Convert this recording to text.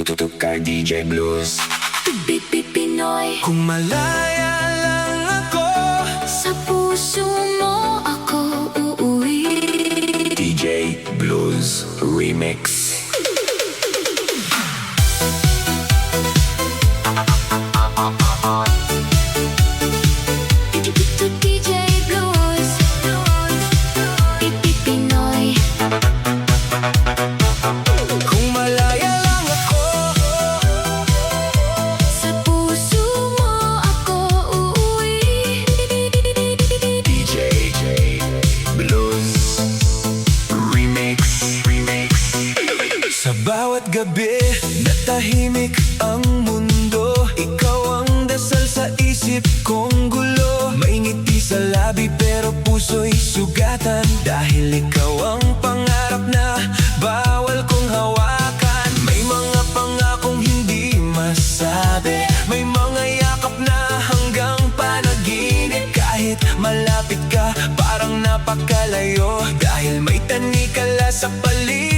tutututututututuk kay DJ Blues. Pinoy. Kung malaya lang ako, Sa puso mo ako uuwi. DJ Blues Remix. DJ Blues. Pinoy. kung malaya lang ako, Sa puso mo ako uuwi. DJ Blues Remix. sa bawat gabi na tahimik ang mundo, ikaw ang dasal sa isip kong gulo. May ngiti sa labi pero puso'y sugatan, dahil ikaw ang pangarap na bawal kong hawakan. May mga pangakong hindi masabi, may mga yakap na hanggang panaginip. Kahit malapit ka, parang napakalayo, dahil may tanikala sa paligid.